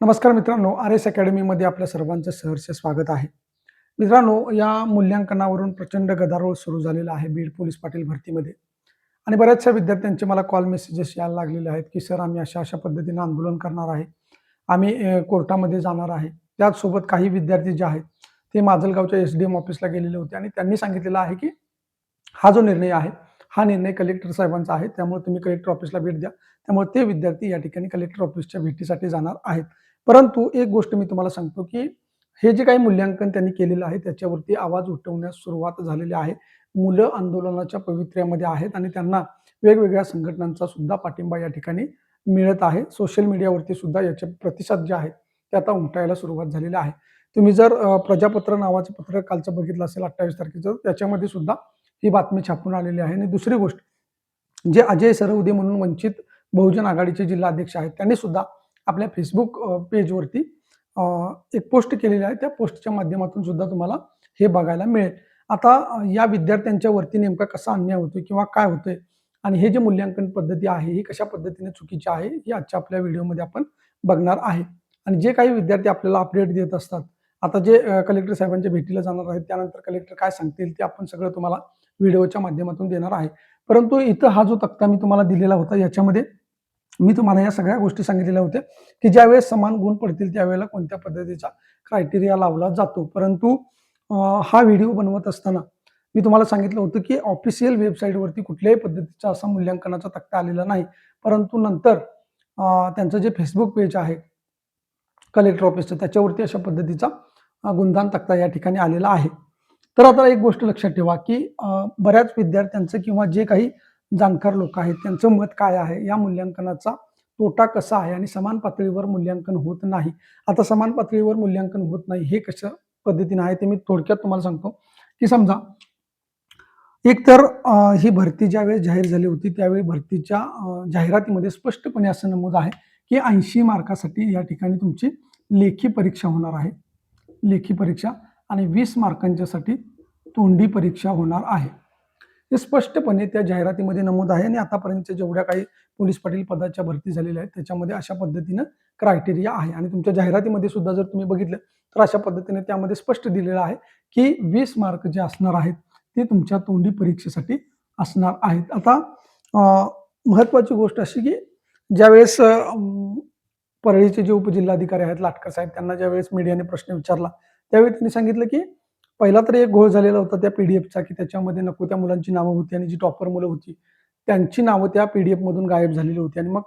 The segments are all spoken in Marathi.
नमस्कार मित्रांनो, आर.एस. अकॅडमीमध्ये आपल्या सर्वांचं सहर्ष स्वागत आहे. मित्रांनो, या मूल्यांकनावरून प्रचंड गदारोळ सुरू झालेला आहे बीड पोलीस पाटील भरतीमध्ये आणि बऱ्याचशा विद्यार्थ्यांचे मला कॉल मेसेजेस यायला लागलेले आहेत, की सर आम्ही अशा-अशा पद्धतीने आंदोलन करणार आहे. आम्ही कोर्टामध्ये जाणार आहे. त्याचसोबत काही विद्यार्थी जे आहेत, ते माजलगावच्या एस-डी-एम ऑफिसला गेलेले होते आणि त्यांनी सांगितलेलं आहे, की हा जो निर्णय आहे, हा निर्णय कलेक्टर साहेबांचा आहे. त्यामुळे तुम्ही कलेक्टर ऑफिसला भेट द्या. त्यामुळे ते विद्यार्थी या ठिकाणी कलेक्टर ऑफिसच्या भेटीसाठी जाणार आहेत. परंतु एक गोष्ट मी तुम्हाला सांगतो, की हे जे काही मूल्यांकन त्यांनी केलेलं आहे, त्याच्यावरती आवाज उठवण्यास सुरुवात झालेली आहे. मुलं आंदोलनाच्या पवित्र्यामध्ये आहेत आणि त्यांना वेगवेगळ्या संघटनांचा सुद्धा पाठिंबा या ठिकाणी मिळत आहे. सोशल मीडियावरती सुद्धा याचे प्रतिसाद जे आहेत, ते आता उमटायला सुरुवात झालेली आहे. तुम्ही जर प्रजापत्र नावाचं पत्रक कालचं बघितलं असेल 28 तारखेचं, त्याच्यामध्ये सुद्धा ही बातमी छापून आलेली आहे. आणि दुसरी गोष्ट, जे अजय सरवदे म्हणून वंचित बहुजन आघाडीचे जिल्हाध्यक्ष आहेत, त्यांनी सुद्धा आपल्या फेसबुक पेजवरती एक पोस्ट केलेली आहे. त्या पोस्टच्या माध्यमातून सुद्धा तुम्हाला हे बघायला मिळेल. आता या विद्यार्थ्यांच्या वरती नेमका कसा अन्याय होतोय किंवा काय होतंय आणि हे जे मूल्यांकन पद्धती आहे, ही कशा पद्धतीने चुकीची आहे, ही आजच्या आपल्या व्हिडिओमध्ये आपण बघणार आहे. आणि जे काही विद्यार्थी आपल्याला अपडेट देत असतात, आता जे कलेक्टर साहेबांच्या भेटीला जाणार आहेत, त्यानंतर कलेक्टर काय सांगतील ते आपण सगळं तुम्हाला व्हिडिओच्या माध्यमातून देणार आहे. परंतु इथं हा जो तक्ता मी तुम्हाला दिलेला होता, याच्यामध्ये मी तुम्हाला या सगळ्या गोष्टी सांगितलेल्या होत्या, की ज्यावेळेस समान गुण पडतील त्यावेळेला कोणत्या पद्धतीचा क्रायटेरिया लावला जातो. परंतु हा व्हिडिओ बनवत असताना मी तुम्हाला सांगितलं होतं, की ऑफिशियल वेबसाईटवरती कुठल्याही पद्धतीचा असा मूल्यांकनाचा तक्ता आलेला नाही. परंतु नंतर त्यांचं जे फेसबुक पेज आहे कलेक्टर ऑफिसचं, त्याच्यावरती अशा पद्धतीचा गुणगान तक्ता या ठिकाणी आलेला आहे. तर आता एक गोष्ट लक्षात ठेवा, की बऱ्याच विद्यार्थ्यांचं किंवा जे काही जाणकार लोक आहेत त्यांचं मत काय आहे, या मूल्यांकनाचा तोटा कसा आहे आणि समान पातळीवर मूल्यांकन होत नाही. आता समान पातळीवर मूल्यांकन होत नाही हे कशा पद्धतीने आहे ते मी थोडक्यात तुम्हाला सांगतो, की समजा एक तर ही भरती ज्यावेळेस जाहीर झाली होती त्यावेळी भरतीच्या जाहिरातीमध्ये स्पष्टपणे असं नमूद आहे, की 80 मार्कासाठी या ठिकाणी तुमची लेखी परीक्षा होणार आहे. लेखी परीक्षा आणि 20 मार्कांच्यासाठी तोंडी परीक्षा होणार आहे. हे स्पष्टपणे त्या जाहिरातीमध्ये नमूद आहे आणि आतापर्यंत जेवढ्या काही पोलीस पाटील पदाच्या भरती झालेल्या आहेत त्याच्यामध्ये अशा पद्धतीनं क्रायटेरिया आहे. आणि तुमच्या जाहिरातीमध्ये सुद्धा जर तुम्ही बघितलं तर अशा पद्धतीने त्यामध्ये स्पष्ट दिलेलं आहे, की 20 मार्क जे असणार आहेत ते तुमच्या तोंडी परीक्षेसाठी असणार आहेत. आता महत्वाची गोष्ट अशी, की ज्यावेळेस परळीचे जे उपजिल्हाधिकारी आहेत लाटकर साहेब, त्यांना ज्यावेळेस मीडियाने प्रश्न विचारला त्यावेळी त्यांनी सांगितलं, की पहिला तर एक घोळ झालेला होता त्या पीडीएफचा, की त्याच्यामध्ये नको त्या मुलांची नावं होती आणि जी टॉपर मुलं होती त्यांची नावं त्या पीडीएफ मधून गायब झालेली होती. आणि मग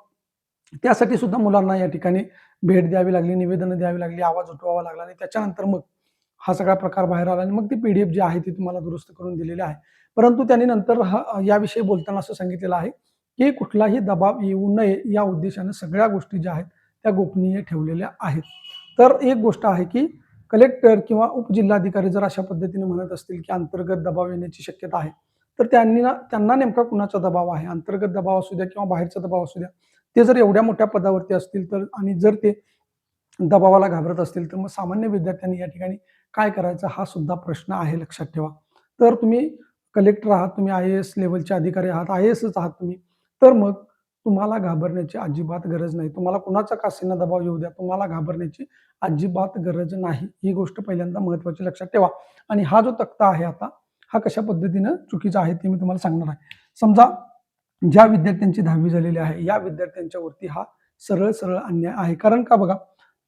त्यासाठी सुद्धा मुलांना या ठिकाणी भेट द्यावी लागली, निवेदनं द्यावी लागली, आवाज उठवावा लागला आणि त्याच्यानंतर मग हा सगळा प्रकार बाहेर आला आणि मग ती पीडीएफ जी आहे ती तुम्हाला दुरुस्त करून दिलेली आहे. परंतु त्यांनी नंतर याविषयी बोलताना असं सांगितलेलं आहे, की कुठलाही दबाव येऊ नये या उद्देशाने सगळ्या गोष्टी ज्या आहेत त्या गोपनीय ठेवलेल्या आहेत. तर एक गोष्ट आहे, की कलेक्टर किंवा उपजिल्हाधिकारी जर अशा पद्धतीने म्हणत असतील, की अंतर्गत दबाव येण्याची शक्यता आहे, तर त्यांना नेमका कुणाचा दबाव आहे, अंतर्गत दबाव असू द्या किंवा बाहेरचा दबाव असू द्या, ते जर एवढ्या मोठ्या पदावरती असतील तर आणि जर ते दबावाला घाबरत असतील तर मग सामान्य विद्यार्थ्यांनी या ठिकाणी काय करायचं हा सुद्धा प्रश्न आहे, लक्षात ठेवा. तर तुम्ही कलेक्टर आहात, तुम्ही IAS लेव्हलचे अधिकारी आहात, IASच आहात तुम्ही, तर मग तुम्हाला घाबरण्याची अजिबात गरज नाही. तुम्हाला कुणाचा कासेना दबाव येऊ द्या, तुम्हाला घाबरण्याची अजिबात गरज नाही. ही गोष्ट पहिल्यांदा महत्वाची लक्षात ठेवा. आणि हा जो तक्ता आहे आता, हा कशा पद्धतीनं चुकीचा आहे ते मी तुम्हाला सांगणार आहे. समजा ज्या विद्यार्थ्यांची 10वी झालेली आहे, या विद्यार्थ्यांच्या वरती हा सरळ सरळ अन्याय आहे. कारण का बघा,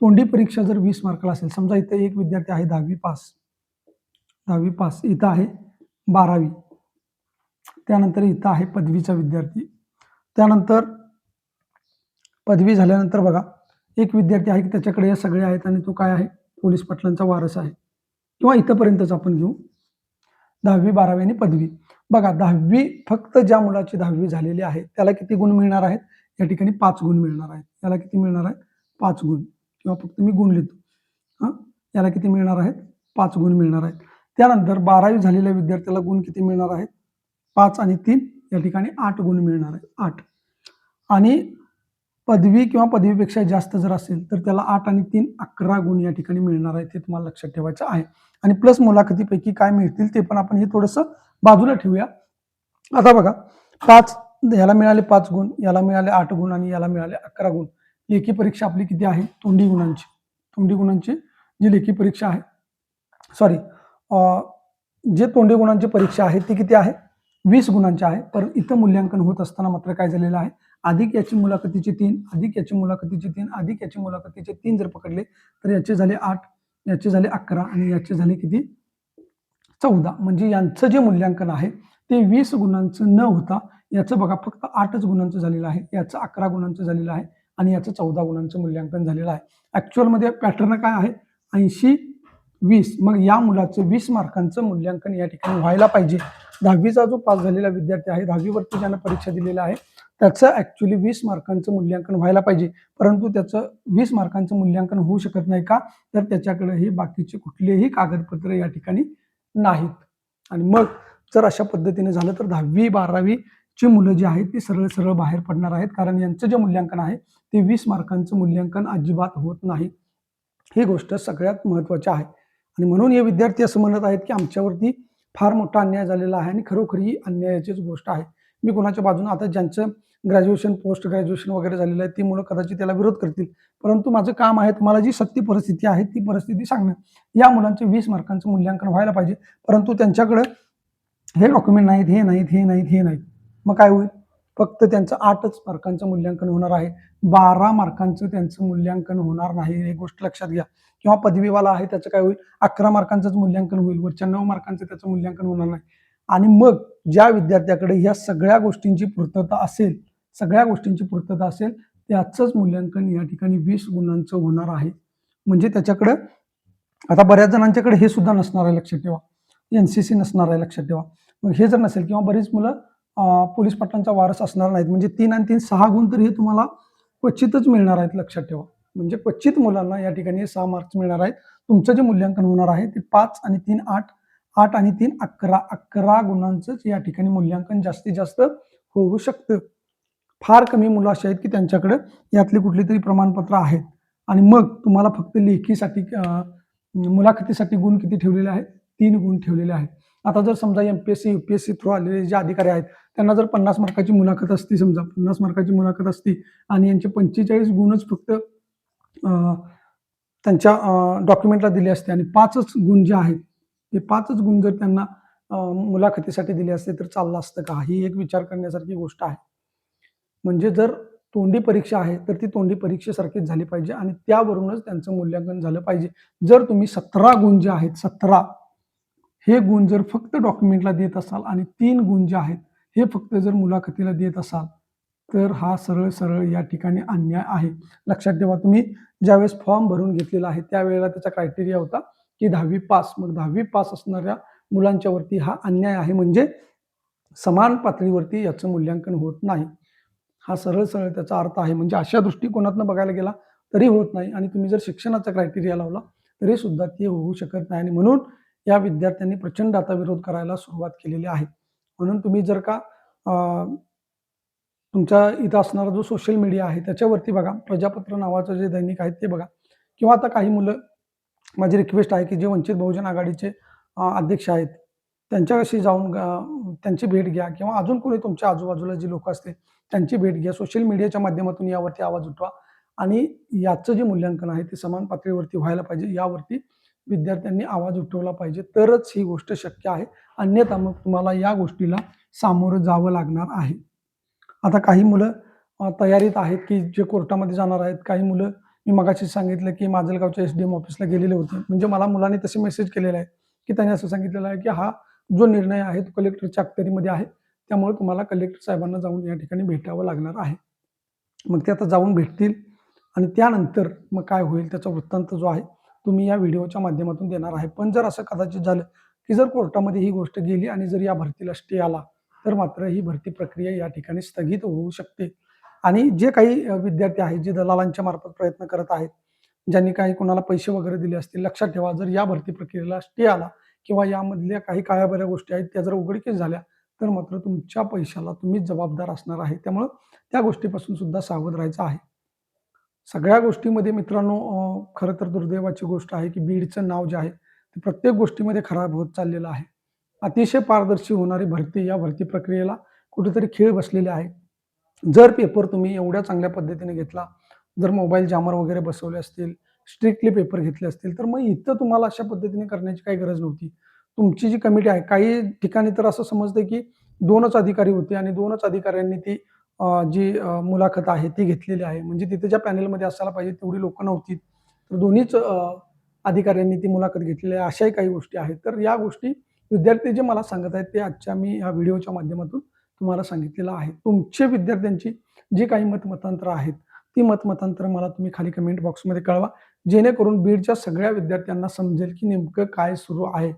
तोंडी परीक्षा जर 20 मार्काला असेल, समजा इथे एक विद्यार्थी आहे 10वी पास, 10वी पास, इथं आहे 12वी, त्यानंतर इथं आहे पदवीचा विद्यार्थी, त्यानंतर पदवी झाल्यानंतर बघा एक विद्यार्थी आहे की त्याच्याकडे या सगळे आहेत आणि तो काय आहे, पोलीस पाटलांचा वारस आहे, किंवा इथंपर्यंतच आपण घेऊ 10वी 12वी आणि पदवी. बघा 10वी फक्त ज्या मुलाची 10वी झालेली आहे त्याला किती गुण मिळणार आहेत, या ठिकाणी 5 गुण मिळणार आहेत. याला किती मिळणार आहेत, 5 गुण, किंवा फक्त मी गुण लिहितो. याला किती मिळणार आहेत, 5 गुण मिळणार आहेत. त्यानंतर 12वी झालेल्या विद्यार्थ्याला गुण किती मिळणार आहेत, 5 आणि 3 या ठिकाणी 8 गुण मिळणार आहेत, 8. आणि पदवी किंवा पदवीपेक्षा जास्त जर असेल तर त्याला 8 आणि 3 11 गुण या ठिकाणी मिळणार आहेत. हे तुम्हाला लक्षात ठेवायचं आहे. आणि प्लस मुलाखतीपैकी काय मिळतील ते पण आपण हे थोडंसं बाजूला ठेवूया. आता बघा, 5 याला मिळाले 5 गुण, याला मिळाले 8 गुण आणि याला मिळाले 11 गुण. लेखी परीक्षा आपली किती आहे? तोंडी गुणांची. तोंडी गुणांची जी लेखी परीक्षा आहे, सॉरी, जे तोंडी गुणांची परीक्षा आहे ती किती आहे? 20 गुणांची आहे. पण इथं मूल्यांकन होत असताना मात्र काय झालेलं आहे? अधिक याची मुलाखतीचे 3, अधिक याची मुलाखतीचे 3, अधिक याची मुलाखतीचे 3 जर पकडले तर याचे झाले 8, याचे झाले 11 आणि याचे झाले किती? 14. म्हणजे यांचं जे मूल्यांकन आहे ते 20 गुणांचं न होता याचं बघा फक्त 8च गुणांचं झालेलं आहे, याचं 11 गुणांचं झालेलं आहे आणि याचं 14 गुणांचं मूल्यांकन झालेलं आहे. ॲक्च्युअलमध्ये पॅटर्न काय आहे? 80-20. मग या मुलाचं 20 मार्कांचं मूल्यांकन या ठिकाणी व्हायला पाहिजे. 10वीचा जो पास झालेला विद्यार्थी आहे, 10वीवरती ज्यानं परीक्षा दिलेली आहे, त्याचं ॲक्च्युअली 20 मार्कांचं मूल्यांकन व्हायला पाहिजे. परंतु त्याचं 20 मार्कांचं मूल्यांकन होऊ शकत नाही का? तर त्याच्याकडे हे बाकीचे कुठलेही कागदपत्र या ठिकाणी नाहीत. आणि मग जर अशा पद्धतीने झालं तर 10वी-12वी ची मुलं जी आहेत ती सरळ सरळ बाहेर पडणार आहेत, कारण यांचं जे मूल्यांकन आहे ते 20 मार्कांचं मूल्यांकन अजिबात होत नाही. ही गोष्ट सगळ्यात महत्त्वाची आहे. आणि म्हणून हे विद्यार्थी असं म्हणत आहेत की आमच्यावरती फार मोठा अन्याय झालेला आहे आणि खरोखरी अन्यायाचीच गोष्ट आहे. मी कोणाच्या बाजूने, आता ज्यांचं ग्रॅज्युएशन, पोस्ट ग्रॅज्युएशन वगैरे झालेलं आहे ती मुलं कदाचित त्याला विरोध करतील, परंतु माझं काम आहे तुम्हाला जी सत्य परिस्थिती आहे ती परिस्थिती सांगणं. या मुलांचं 20 मार्कांचं मूल्यांकन व्हायला पाहिजे, परंतु त्यांच्याकडे हे डॉक्युमेंट नाहीत, हे नाहीत, हे नाहीत, हे नाहीत. मग काय होईल? फक्त त्यांचं 8च मार्कांचं मूल्यांकन होणार आहे. 12 मार्कांचं त्यांचं मूल्यांकन होणार नाही, हे गोष्ट लक्षात घ्या. किंवा पदवीवाला आहे त्याचं काय होईल? 11 मार्कांचंच मूल्यांकन होईल, वरच्या 9 मार्कांचं त्याचं मूल्यांकन होणार नाही. आणि मग ज्या विद्यार्थ्याकडे ह्या सगळ्या गोष्टींची पूर्तता असेल, त्याचंच मूल्यांकन या ठिकाणी 20 गुणांचं होणार आहे. म्हणजे त्याच्याकडं, आता बऱ्याच जणांच्याकडे हे सुद्धा नसणार आहे, लक्षात ठेवा. NCC नसणार आहे, लक्षात ठेवा. मग हे जर नसेल किंवा बरीच मुलं पोलीस पाटलांचा वारस असणार नाहीत, म्हणजे 3 आणि 3 6 गुण तर हे तुम्हाला क्वचितच मिळणार आहेत, लक्षात ठेवा. म्हणजे क्वचित मुलांना या ठिकाणी 6 मार्क्स मिळणार आहेत. तुमचं जे मूल्यांकन होणार आहे ते 5 आणि 3 8, 8 आणि 3 11, 11 गुणांचंच या ठिकाणी मूल्यांकन जास्तीत जास्त होऊ शकतं. फार कमी मुलं अशी आहेत की त्यांच्याकडे यातली कुठली तरी प्रमाणपत्र आहेत. आणि मग तुम्हाला फक्त लेखीसाठी मुलाखतीसाठी गुण किती ठेवलेले आहेत? 3 गुण ठेवलेले आहेत. आता जर समजा MPSC, UPSC थ्रू आलेले जे अधिकारी आहेत त्यांना जर 50 मार्काची मुलाखत असती, समजा 50 मार्काची मुलाखत असती आणि यांचे 45 गुणच फक्त त्यांच्या डॉक्युमेंटला दिले असते आणि 5च गुण जे आहेत ते 5च गुण जर त्यांना मुलाखतीसाठी दिले असते तर चाललं असतं का? ही एक विचार करण्यासारखी गोष्ट आहे. म्हणजे जर तोंडी परीक्षा आहे तर ती तोंडी परीक्षेसारखीच झाली पाहिजे आणि त्यावरूनच त्यांचं मूल्यांकन झालं पाहिजे. जर तुम्ही 17 गुण जे आहेत, 17 हे गुण जर फक्त डॉक्युमेंटला देत असाल आणि 3 गुण जे आहेत हे फक्त जर मुलाखतीला देत असाल तर हा सरळ सरळ या ठिकाणी अन्याय आहे. लक्षात ठेवा, तुम्ही ज्यावेळेस फॉर्म भरून घेतलेला आहे त्यावेळेला त्याचा क्रायटेरिया होता की 10वी पास. मग 10वी पास असणाऱ्या मुलांच्या वरती हा अन्याय आहे, म्हणजे समान पातळीवरती याचं मूल्यांकन होत नाही. हा सरळ सरळ त्याचा अर्थ आहे. म्हणजे अशा दृष्टिकोनातून बघायला गेला तरी होत नाही आणि तुम्ही जर शिक्षणाचा क्रायटेरिया लावला तरी सुद्धा ते होऊ शकत नाही. आणि म्हणून या विद्यार्थ्यांनी प्रचंड आता विरोध करायला सुरुवात केलेली आहे. म्हणून तुम्ही जर का तुमच्या इथं असणारा जो सोशल मीडिया आहे त्याच्यावरती बघा, प्रजापत्र नावाचं जे दैनिक आहे ते बघा, किंवा आता काही मुलं, माझी रिक्वेस्ट आहे की जे वंचित बहुजन आघाडीचे अध्यक्ष आहेत त्यांच्याशी जाऊन त्यांची भेट घ्या, किंवा अजून कोणी तुमच्या आजूबाजूला जी लोक असते त्यांची भेट घ्या. सोशल मीडियाच्या माध्यमातून यावरती आवाज उठवा आणि याचं जे मूल्यांकन आहे ते समान पातळीवरती व्हायला पाहिजे. यावरती विद्यार्थ्यांनी आवाज उठवला पाहिजे, तरच ही गोष्ट शक्य आहे. अन्यथा मग तुम्हाला या गोष्टीला सामोरं जावं लागणार आहे. आता काही मुलं तयारीत आहेत की जे कोर्टामध्ये जाणार आहेत. काही मुलं, मी मगाशी सांगितलं की माजलगावच्या SDM ऑफिसला गेलेले होते. म्हणजे मला मुलांनी तसे मेसेज केलेले आहेत की त्यांनी असं सांगितलेलं आहे की हा जो निर्णय आहे तो कलेक्टरच्या अखत्यारीमध्ये आहे, त्यामुळे तुम्हाला कलेक्टर साहेबांना जाऊन या ठिकाणी भेटावं लागणार आहे. मग ते आता जाऊन भेटतील आणि त्यानंतर मग काय होईल त्याचा वृत्तांत जो आहे तुम्ही या व्हिडिओच्या माध्यमातून देणार आहे. पण जर असं कदाचित झालं की जर कोर्टामध्ये ही गोष्ट गेली आणि जर या भरतीला स्टे आला तर मात्र ही भरती प्रक्रिया या ठिकाणी स्थगित होऊ शकते. आणि जे काही विद्यार्थी आहेत जे दलालांच्या मार्फत प्रयत्न करत आहेत, ज्यांनी काही कोणाला पैसे वगैरे दिले असतील, लक्षात ठेवा, जर या भरती प्रक्रियेला स्टे आला किंवा यामधल्या काही काळ्याबऱ्या गोष्टी आहेत त्या जर उघडकीस झाल्या तर मात्र तुमच्या पैशाला तुम्हीच जबाबदार असणार आहे. त्यामुळं त्या गोष्टीपासून सुद्धा सावध राहायचं आहे. सगळ्या गोष्टीमध्ये मित्रांनो, खरं तर दुर्दैवाची गोष्ट आहे की बीडचं नाव जे आहे ते प्रत्येक गोष्टीमध्ये खराब होत चाललेलं आहे. अतिशय पारदर्शी होणारी भरती, या भरती प्रक्रियेला कुठेतरी खीळ बसलेले आहे. जर पेपर तुम्ही एवढ्या चांगल्या पद्धतीने घेतला जर मोबाईल जॅमर वगैरे बसवले असतील, स्ट्रिक्टली पेपर घेतले असतील, तर मग इथं तुम्हाला अशा पद्धतीने करण्याची काही गरज नव्हती. तुमची जी कमिटी आहे, काही ठिकाणी तर असं समजतंय की 2च अधिकारी होते आणि 2च अधिकाऱ्यांनी ती जी मुलाखत आहे ती घेतलेली आहे. म्हणजे तिथे ज्या पॅनलमध्ये असायला पाहिजे तेवढी लोकं नव्हती. तर दोन्हीच अधिकाऱ्यांनी ती मुलाखत घेतलेली आहे. अशाही काही गोष्टी आहेत. तर या गोष्टी विद्यार्थी जे मला सांगत आहेत, ते आजच्या मी या व्हिडिओच्या माध्यमातून तुम्हाला सांगितलेलं आहे. तुमचे विद्यार्थ्यांची जी काही मतमतांतरं आहेत, ती मतमतांतरं मला तुम्ही खाली कमेंट बॉक्समध्ये कळवा. जेणेकरून बीडच्या सगळ्या विद्यार्थ्यांना समजेल, की नेमकं काय सुरू आहे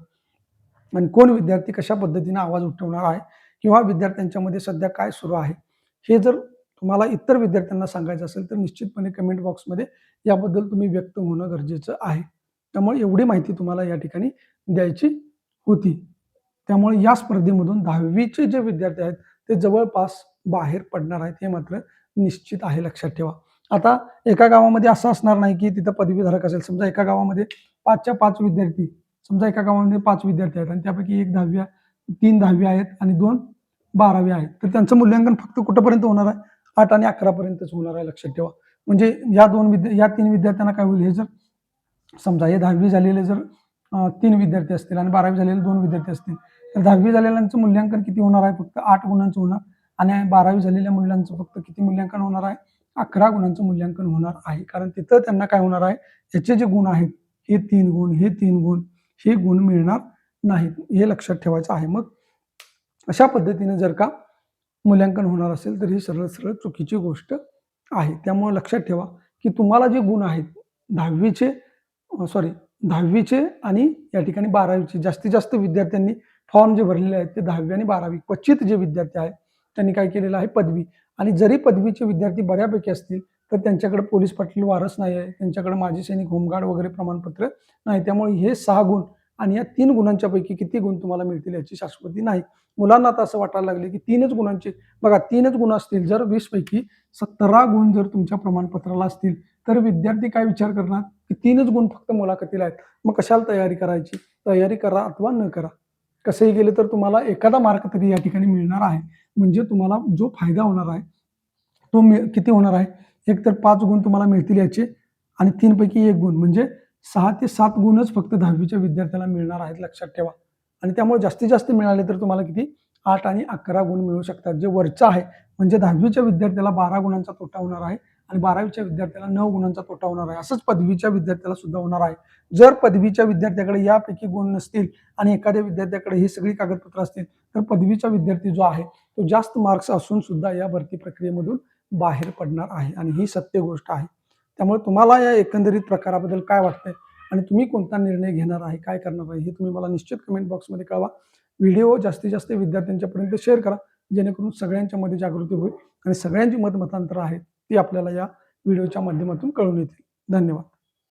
आणि कोण विद्यार्थी कशा पद्धतीने आवाज उठवणार आहे किंवा विद्यार्थ्यांच्यामध्ये सध्या काय सुरू आहे. हे जर तुम्हाला इतर विद्यार्थ्यांना सांगायचं असेल, तर निश्चितपणे कमेंट बॉक्समध्ये याबद्दल तुम्ही व्यक्त होणं गरजेचं आहे. त्यामुळे एवढी माहिती तुम्हाला या ठिकाणी द्यायची होती. त्यामुळे या स्पर्धेमधून 10वीचे जे विद्यार्थी आहेत, ते जवळपास बाहेर पडणार आहेत, हे मात्र निश्चित आहे, लक्षात ठेवा. आता एका गावामध्ये असं असणार नाही, की तिथं पदवीधारक असेल. समजा एका गावामध्ये 5च्या 5 विद्यार्थी, समजा एका गावामध्ये 5 विद्यार्थी आहेत आणि त्यापैकी 1 10वी 3 10वी आहेत आणि 2 12वी आहेत. तर त्यांचं मूल्यांकन फक्त कुठपर्यंत होणार आहे? 8 आणि 11 पर्यंतच होणार आहे, लक्षात ठेवा. म्हणजे या 3 विद्यार्थ्यांना काय होईल, हे जर समजा हे 10वी झालेले जर 3 विद्यार्थी असतील आणि 12वी झालेले 2 विद्यार्थी असतील, तर 10वी झालेल्यांचं मूल्यांकन किती होणार आहे? फक्त 8 गुणांचं होणार आणि 12वी झालेल्या मुलांचं फक्त किती मूल्यांकन होणार आहे? 11 गुणांचं मूल्यांकन होणार आहे. कारण तिथं त्यांना काय होणार आहे? ह्याचे जे गुण आहेत, हे 3 गुण, हे 3 गुण, हे गुण मिळणार नाहीत. हे लक्षात ठेवायचं आहे. मग अशा पद्धतीने जर का मूल्यांकन होणार असेल, तर ही सरळ-सरळ चुकीची गोष्ट आहे. त्यामुळे लक्षात ठेवा, की तुम्हाला जे गुण आहेत 10वीचे सॉरी 10वीचे आणि या ठिकाणी 12वीचे जास्तीत जास्त विद्यार्थ्यांनी फॉर्म जे भरलेले आहेत ते 10वी आणि 12वी. क्वचित जे विद्यार्थी आहेत त्यांनी काय केलेलं आहे पदवी आणि जरी पदवीचे विद्यार्थी बऱ्यापैकी असतील, तर त्यांच्याकडे पोलीस पाटील वारस नाही आहे, त्यांच्याकडे माजी सैनिक, होमगार्ड वगैरे प्रमाणपत्र नाही. त्यामुळे हे 6 गुण आणि या 3 गुणांच्या पैकी किती गुण तुम्हाला मिळतील याची शाश्वती नाही. मुलांना आता असं वाटायला लागले, की 3च गुणांचे बघा 3च गुण असतील, जर 20 पैकी 17 गुण जर तुमच्या प्रमाणपत्राला असतील, तर विद्यार्थी काय विचार करणार, की 3च गुण फक्त मुलाखतीला आहेत. मग कशाला तयारी करायची? तयारी करा अथवा न करा. कसंही गेलं तर तुम्हाला एखादा मार्क तरी या ठिकाणी मिळणार आहे. म्हणजे तुम्हाला जो फायदा होणार आहे, तो किती होणार आहे? एक तर 5 गुण तुम्हाला मिळतील याचे आणि 3 पैकी 1 गुण म्हणजे 6 ते 7 गुणच फक्त 10वीच्या विद्यार्थ्याला मिळणार आहेत, लक्षात ठेवा. आणि त्यामुळे जास्तीत जास्त मिळाले तर तुम्हाला किती 8 आणि 11 गुण मिळू शकतात. जे वरचं आहे म्हणजे 10वीच्या विद्यार्थ्याला 12 गुणांचा तोटा होणार आहे आणि 12वीच्या विद्यार्थ्याला 9 गुणांचा तोटा होणार आहे. असंच पदवीच्या विद्यार्थ्याला सुद्धा होणार आहे. जर पदवीच्या विद्यार्थ्याकडे यापैकी गुण नसतील आणि एखाद्या विद्यार्थ्याकडे ही सगळी कागदपत्र असतील, तर पदवीचा विद्यार्थी जो आहे तो जास्त मार्क्स असून सुद्धा या भरती प्रक्रियेमधून बाहेर पडणार आहे आणि ही सत्य गोष्ट आहे. त्यामुळे तुम्हाला या एकंदरीत प्रकाराबद्दल काय वाटतंय आणि तुम्ही कोणता निर्णय घेणार आहे, काय करणार आहे, हे तुम्ही मला निश्चित कमेंट बॉक्समध्ये कळवा. व्हिडिओ जास्तीत जास्त विद्यार्थ्यांच्यापर्यंत शेअर करा, जेणेकरून सगळ्यांच्यामध्ये जागृती होईल आणि सगळ्यांची मतांतरं आहेत ती आपल्याला या व्हिडिओच्या माध्यमातून कळून येतील. धन्यवाद.